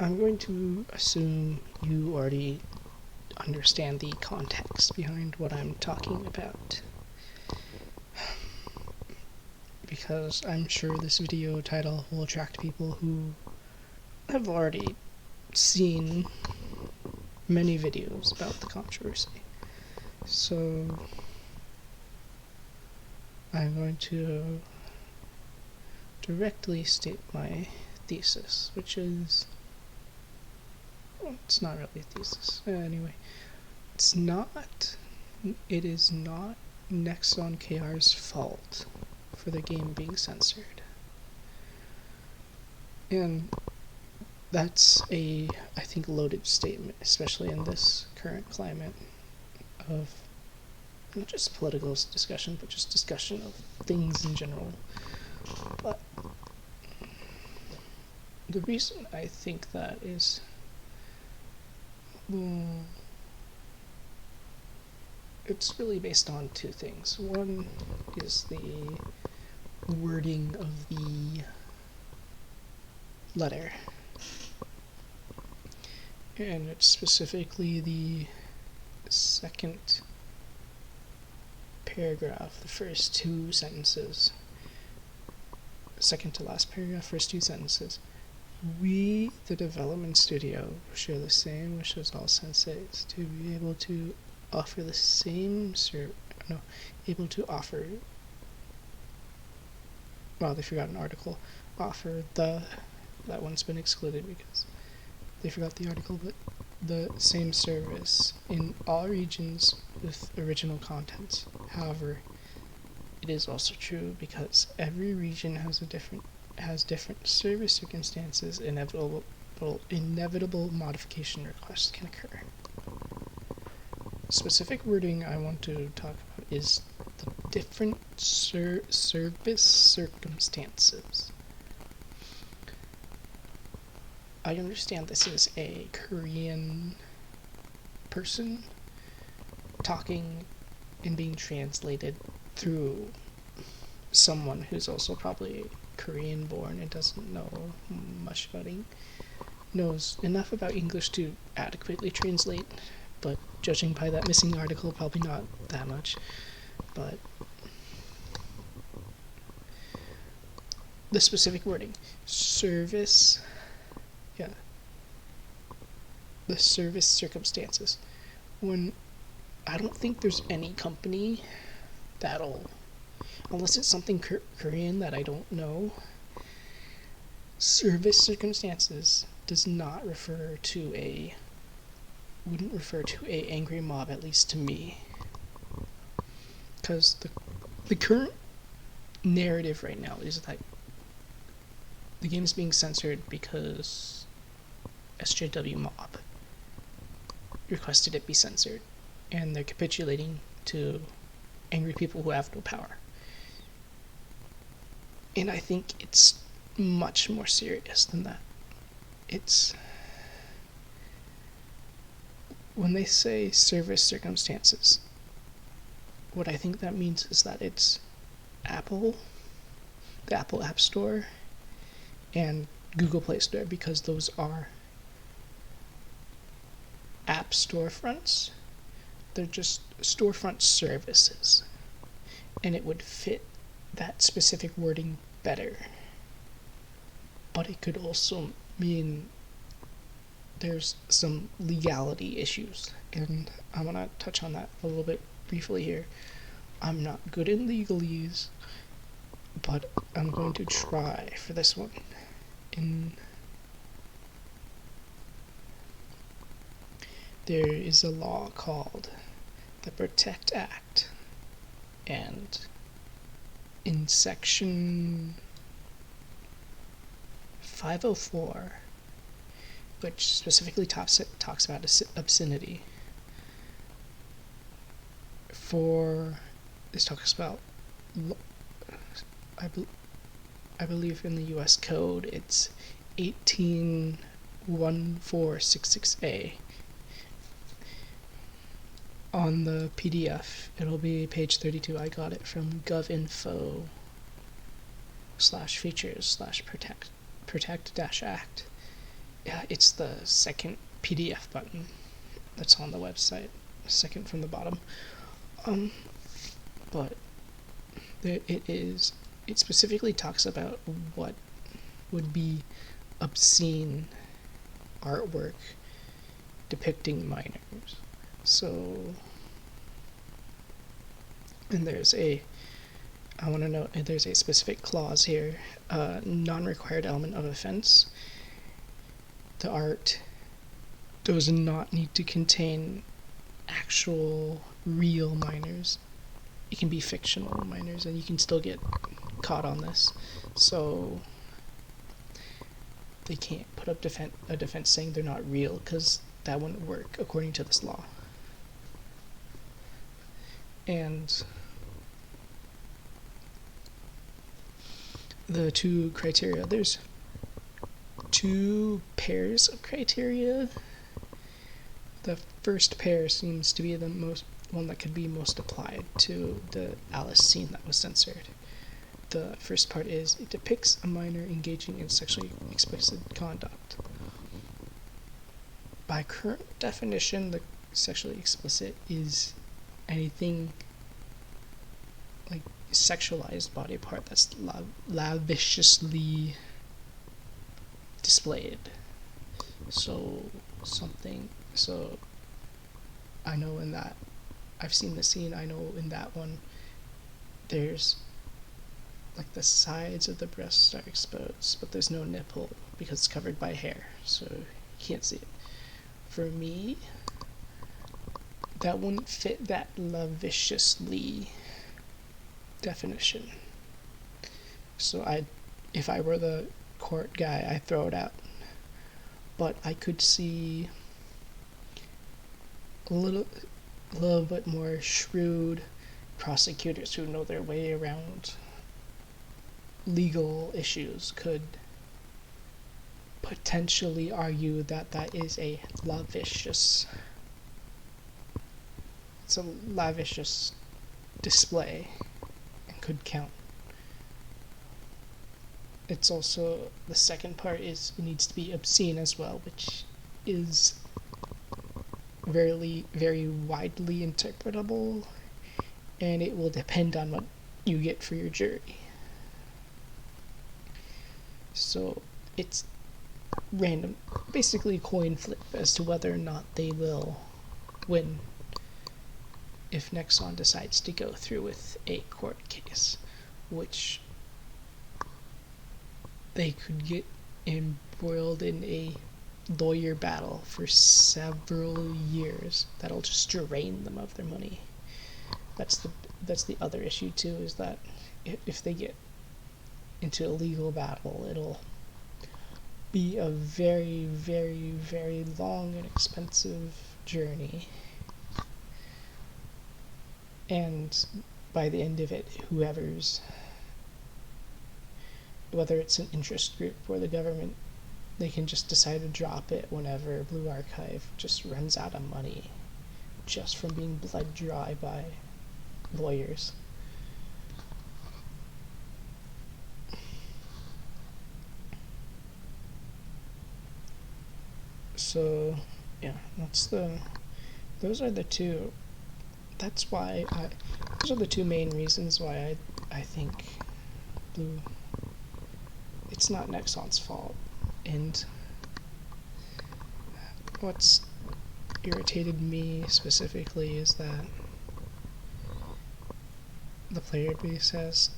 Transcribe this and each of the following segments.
I'm going to assume you already understand the context behind what I'm talking about, because I'm sure this video title will attract people who have already seen many videos about the controversy. So I'm going to directly state my thesis, which is, well, it's not really a thesis. Anyway, it is not NexonKR's fault for the game being censored. And that's I think, loaded statement, especially in this current climate of not just political discussion, but just discussion of things in general. But the reason I think that is, it's really based on two things. One is the wording of the letter, and it's specifically the second paragraph, the first two sentences, second to last paragraph, first two sentences. We, the development studio, share the same wishes all senseis to be able to offer the same well, they forgot an article, that one's been excluded because they forgot the article, but the same service in all regions with original contents. However, it is also true because every region has different service circumstances. Inevitable modification requests can occur. Specific wording I want to talk about is the different service circumstances. I understand this is a Korean person talking and being translated through someone who's also probably Korean born and doesn't know much about knows enough about English to adequately translate, but judging by that missing article, probably not that much. But the specific wording, the service circumstances. When I don't think there's any company that'll, unless it's something Korean that I don't know, service circumstances wouldn't refer to a angry mob, at least to me. Because the current narrative right now is that the game is being censored because SJW mob requested it be censored, and they're capitulating to angry people who have no power. And I think it's much more serious than that. It's when they say service circumstances, what I think that means is that it's Apple, the Apple App Store, and Google Play Store, because those are app storefronts. They're just storefront services, and it would fit that specific wording better. But it could also mean there's some legality issues, and I'm gonna touch on that a little bit briefly here. I'm not good in legalese, but I'm going to try for this one. There is a law called the Protect Act, and in section 504, which specifically talks about obscenity, this talks about, I believe in the US code it's 181466A. On the PDF, it'll be page 32. I got it from govinfo/features/protect-act. it's the second PDF button that's on the website, second from the bottom. But it specifically talks about what would be obscene artwork depicting minors. So, and there's a specific clause here, non-required element of offense. The art does not need to contain actual real minors. It can be fictional minors, and you can still get caught on this. So they can't put up a defense saying they're not real, because that wouldn't work according to this law. And the two criteria, there's two pairs of criteria. The first pair seems to be the one that could be most applied to the Aris scene that was censored. The first part is, it depicts a minor engaging in sexually explicit conduct. By current definition, the sexually explicit is anything like sexualized body part that's lavishly displayed. So I know in that, I've seen the scene, I know in that one, there's like the sides of the breasts are exposed, but there's no nipple because it's covered by hair, so you can't see it. For me, that wouldn't fit that lavishly definition. So if I were the court guy, I'd throw it out. But I could see a little bit more shrewd prosecutors who know their way around legal issues could potentially argue that that is a lavish display and could count. It's also, the second part is, it needs to be obscene as well, which is very, very widely interpretable, and it will depend on what you get for your jury. So it's random, basically coin flip as to whether or not they will win if Nexon decides to go through with a court case, which they could get embroiled in a lawyer battle for several years that'll just drain them of their money. That's the other issue too, is that if they get into a legal battle, it'll be a very, very, very long and expensive journey. And by the end of it, whether it's an interest group or the government, they can just decide to drop it whenever Blue Archive just runs out of money just from being bled dry by lawyers. So yeah, those are the two main reasons why I think it's not Nexon's fault. And what's irritated me specifically is that the player base has,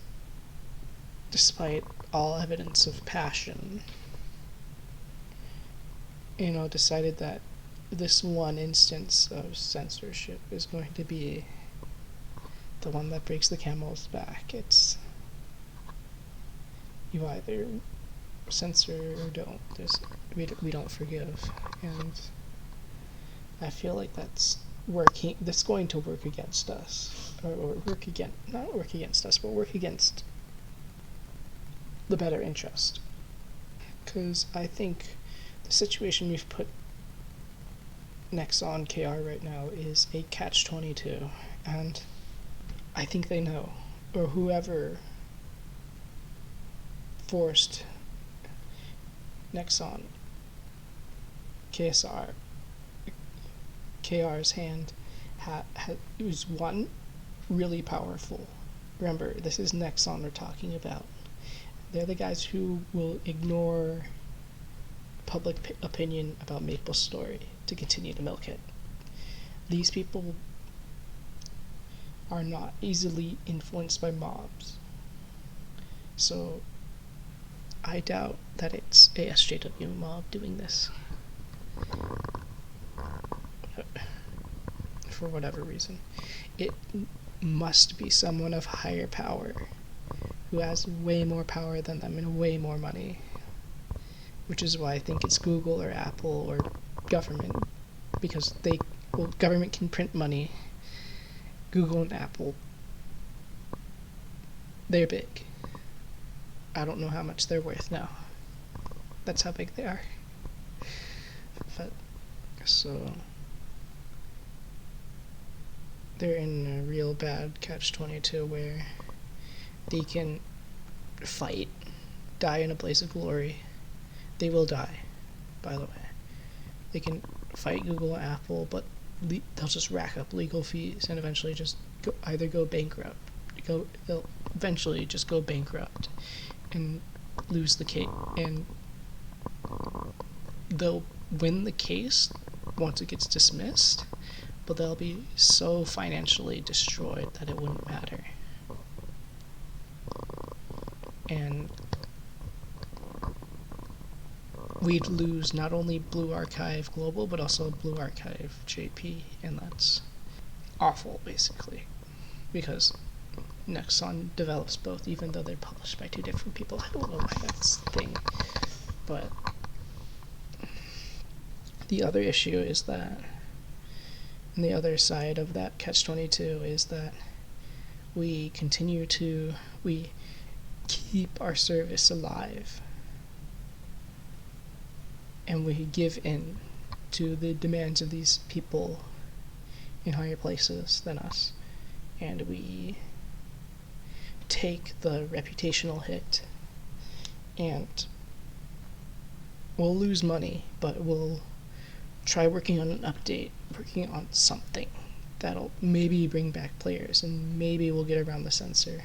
despite all evidence of passion, decided that this one instance of censorship is going to be the one that breaks the camel's back. It's, you either censor or don't. We don't forgive, and I feel like that's going to work against us, or not work against us, but work against the better interest. Because I think the situation we've put NexonKR right now is a catch-22, and I think they know, or whoever forced Nexon KSR KR's hand was one really powerful. Remember, this is Nexon we're talking about. They're the guys who will ignore public opinion about Maple's story to continue to milk it. These people are not easily influenced by mobs. So I doubt that it's a SJW mob doing this. For whatever reason. It must be someone of higher power who has way more power than them and way more money. Which is why I think it's Google or Apple or government. Because government can print money. Google and Apple, they're big. I don't know how much they're worth now. That's how big they are. But, so they're in a real bad catch-22 where they can fight, die in a blaze of glory. They will die, by the way. They can fight Google and Apple, but they'll just rack up legal fees and eventually just either go bankrupt. They'll eventually just go bankrupt and lose the case, and they'll win the case once it gets dismissed, but they'll be so financially destroyed that it wouldn't matter. And we'd lose not only Blue Archive Global, but also Blue Archive JP, and that's awful, basically, because Nexon develops both, even though they're published by two different people. I don't know why that's the thing, but the other issue is that, and the other side of that catch-22 is that we keep our service alive, and we give in to the demands of these people in higher places than us, and we take the reputational hit, and we'll lose money, but we'll try working on an update, working on something that'll maybe bring back players, and maybe we'll get around the censor,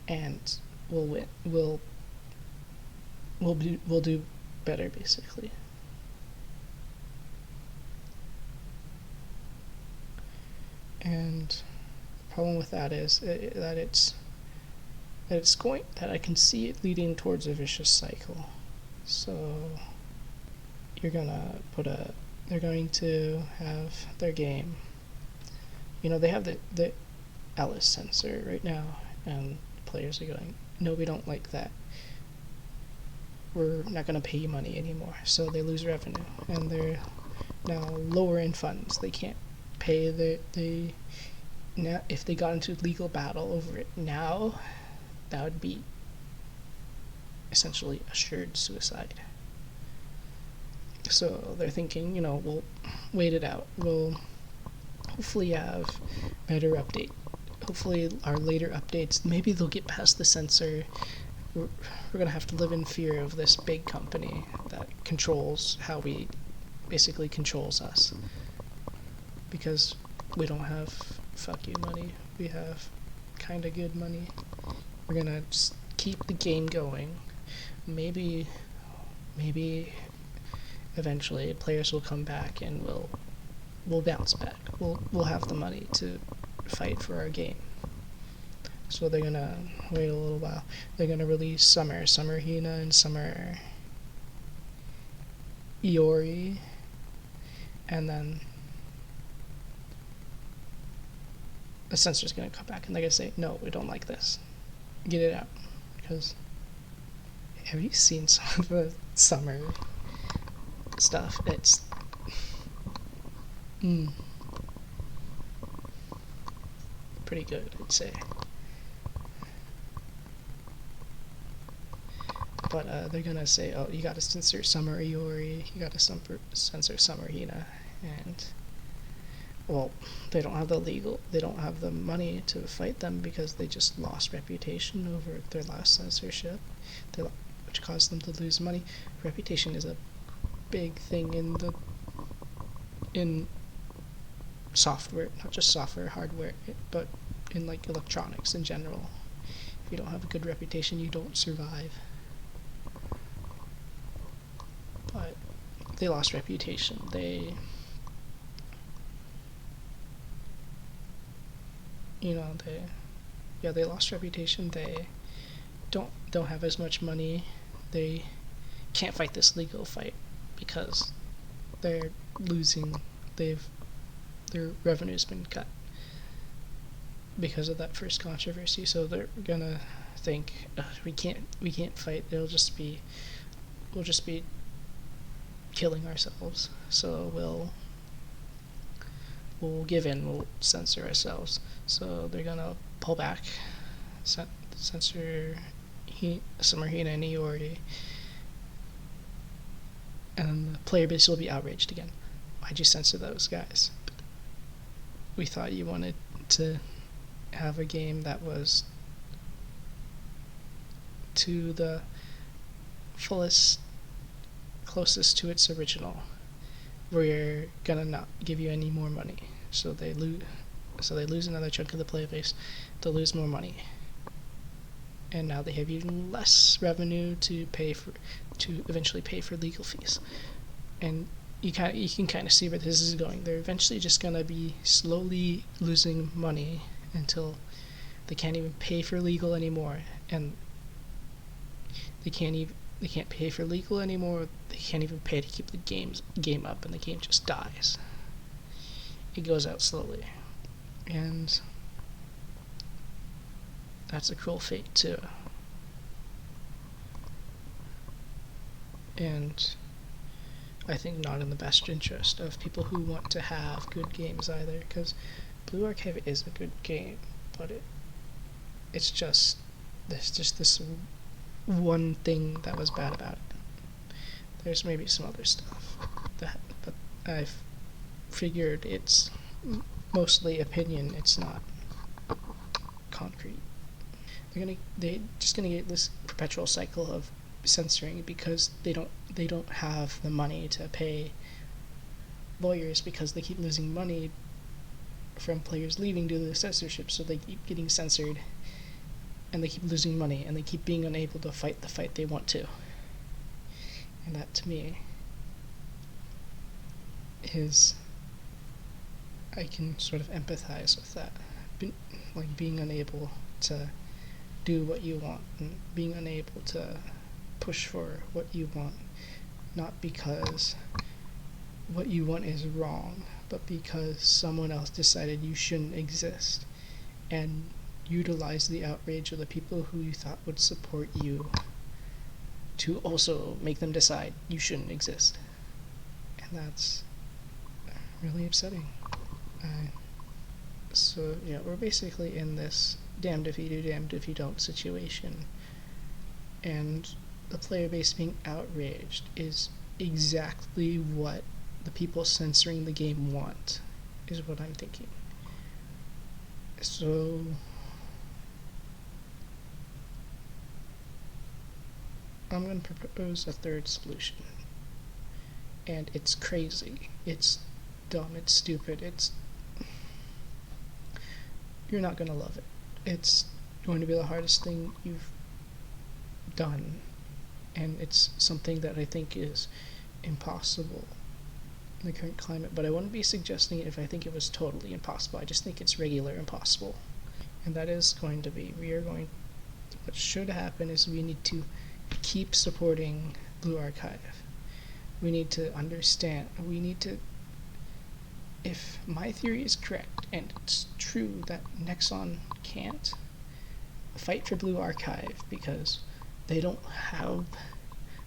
and we'll win. We'll do better, basically. And the problem with that is that I can see it leading towards a vicious cycle. So they're going to have their game. You know, they have the Alice censor right now, and players are going, no, we don't like that. We're not going to pay you money anymore. So they lose revenue, and they're now lower in funds. They can't pay now, if they got into legal battle over it now, that would be essentially assured suicide. So they're thinking, you know, we'll wait it out. We'll hopefully have better update. Hopefully our later updates, maybe they'll get past the censor. We're going to have to live in fear of this big company that controls basically controls us. Because we don't have fuck you money. We have kind of good money. We're going to just keep the game going. Maybe eventually players will come back and we'll bounce back. We'll have the money to fight for our game. So they're gonna wait a little while. They're gonna release Summer Hina, and Summer Iori, and then the censor's gonna come back and they're gonna say, no, we don't like this. Get it out. Because have you seen some of the Summer stuff? It's pretty good, I'd say. But they're gonna say, oh, you gotta censor Summer Iori, you gotta censor Summer Hina, and well, they don't have the money to fight them because they just lost reputation over their last censorship, which caused them to lose money. Reputation is a big thing in software, not just software, hardware, but in like electronics in general. If you don't have a good reputation, you don't survive. But they lost reputation. They lost reputation. They don't have as much money. They can't fight this legal fight because they're losing. Their revenue's been cut because of that first controversy. So they're gonna think, we can't fight. We'll just be killing ourselves. So we'll give in. We'll censor ourselves. So they're gonna pull back, censor Summer Hina and Iori, and the player base will be outraged again. Why'd you censor those guys? We thought you wanted to have a game that was to the fullest, closest to its original. We're gonna not give you any more money. So they lose another chunk of the player base. They'll lose more money. And now they have even less revenue to eventually pay for legal fees. And you can kind of see where this is going. They're eventually just gonna be slowly losing money until they can't even pay for legal anymore, and they can't pay for legal anymore. They can't even pay to keep the game up, and the game just dies. It goes out slowly, and that's a cruel fate too. And I think not in the best interest of people who want to have good games either, because Blue Archive is a good game, but there's just this one thing that was bad about it. There's maybe some other stuff but I've figured it's mostly opinion. It's not concrete. They're just gonna get this perpetual cycle of censoring because they don't have the money to pay lawyers, because they keep losing money from players leaving due to the censorship, so they keep getting censored and they keep losing money and they keep being unable to fight the fight they want to. And that, to me, is, I can sort of empathize with that. Like being unable to do what you want and being unable to push for what you want, not because what you want is wrong, but because someone else decided you shouldn't exist and utilize the outrage of the people who you thought would support you to also make them decide you shouldn't exist. And that's really upsetting. So yeah, we're basically in this damned if you do, damned if you don't situation, and the player base being outraged is exactly what the people censoring the game want, is what I'm thinking. So I'm going to propose a third solution, and it's crazy, it's dumb, it's stupid, you're not going to love it. It's going to be the hardest thing you've done, and it's something that I think is impossible in the current climate, but I wouldn't be suggesting it if I think it was totally impossible. I just think it's regular impossible. And that is going to be, what should happen is we need to keep supporting Blue Archive. We need to understand, if my theory is correct, and it's true that Nexon can't fight for Blue Archive because they don't have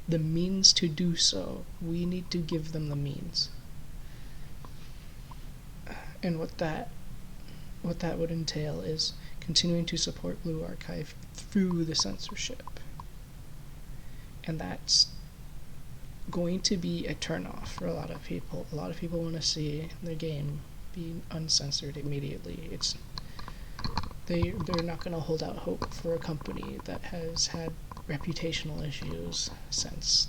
the means to do so, we need to give them the means. And what that would entail is continuing to support Blue Archive through the censorship. And that's going to be a turnoff for a lot of people. A lot of people want to see their game being uncensored immediately. They're not going to hold out hope for a company that has had reputational issues since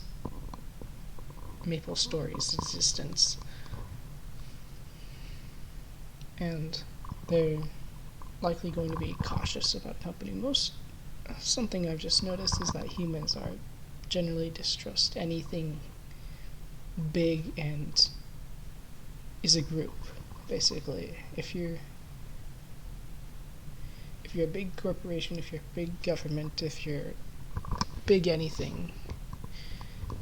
MapleStory's existence. And they're likely going to be cautious about company. Something I've just noticed is that humans are generally distrust anything big and is a group, basically. If you're a big corporation, if you're a big government, if you're big anything,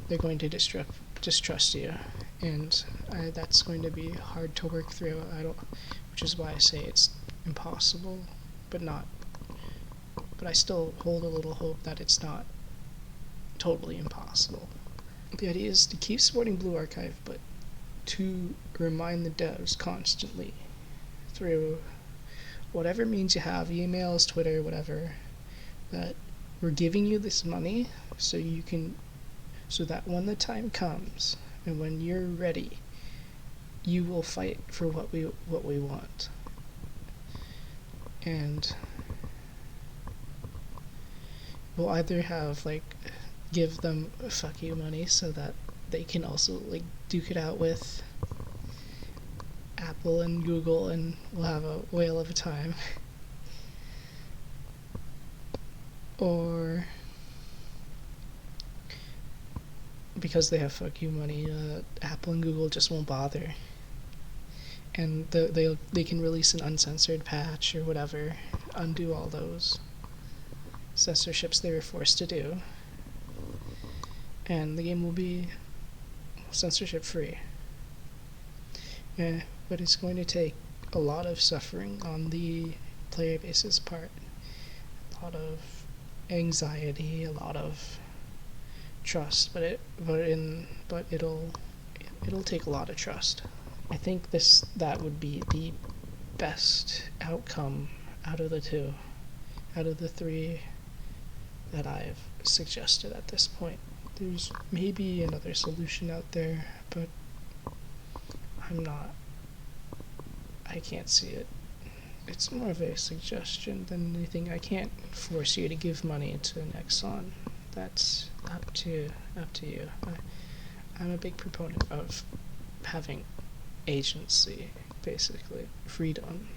they're going to distrust you, and that's going to be hard to work through. Which is why I say it's impossible, but I still hold a little hope that it's not totally impossible. The idea is to keep supporting Blue Archive, but to remind the devs constantly through whatever means you have, emails, Twitter, whatever, that we're giving you this money so that when the time comes and when you're ready, you will fight for what we want. And we'll either have give them fuck you money so that they can also duke it out with Apple and Google, and we'll have a whale of a time. Or because they have fuck you money, Apple and Google just won't bother, and they can release an uncensored patch or whatever, undo all those censorships they were forced to do, and the game will be censorship free. But it's going to take a lot of suffering on the player base's part, a lot of anxiety, a lot of trust, but it'll take a lot of trust. I think that would be the best outcome out of the three that I've suggested at this point. There's maybe another solution out there, but I can't see it. It's more of a suggestion than anything. I can't force you to give money to Nexon. That's up to you. I'm a big proponent of having agency, basically freedom,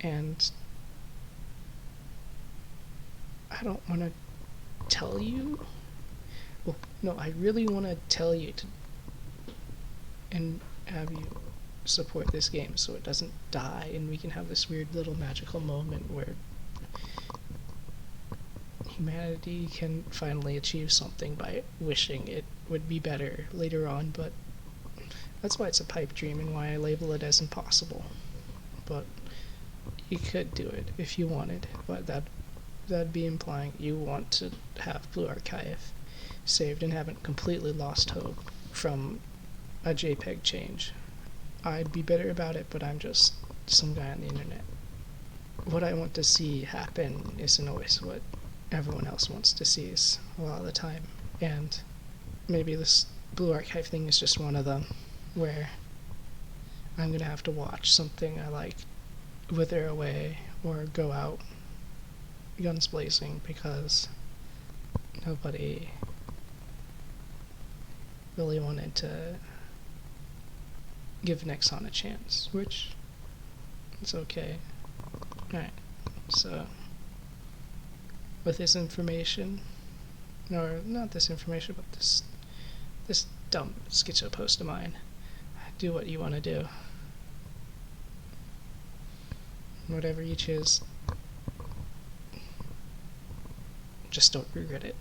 and I don't want to tell you. Well, no, I really want to tell you and have you support this game so it doesn't die, and we can have this weird little magical moment where humanity can finally achieve something by wishing it would be better later on. But that's why it's a pipe dream and why I label it as impossible. But you could do it if you wanted, but that'd be implying you want to have Blue Archive saved and haven't completely lost hope from a JPEG change. I'd be bitter about it, but I'm just some guy on the internet. What I want to see happen isn't always what everyone else wants to see a lot of the time, and maybe this Blue Archive thing is just one of them, where I'm gonna have to watch something I like wither away or go out guns blazing because nobody really wanted to give Nexon a chance, which it's okay. Alright, so with this information, or not this information, but this dumb schizo post of mine, do what you want to do. Whatever you choose, just don't regret it.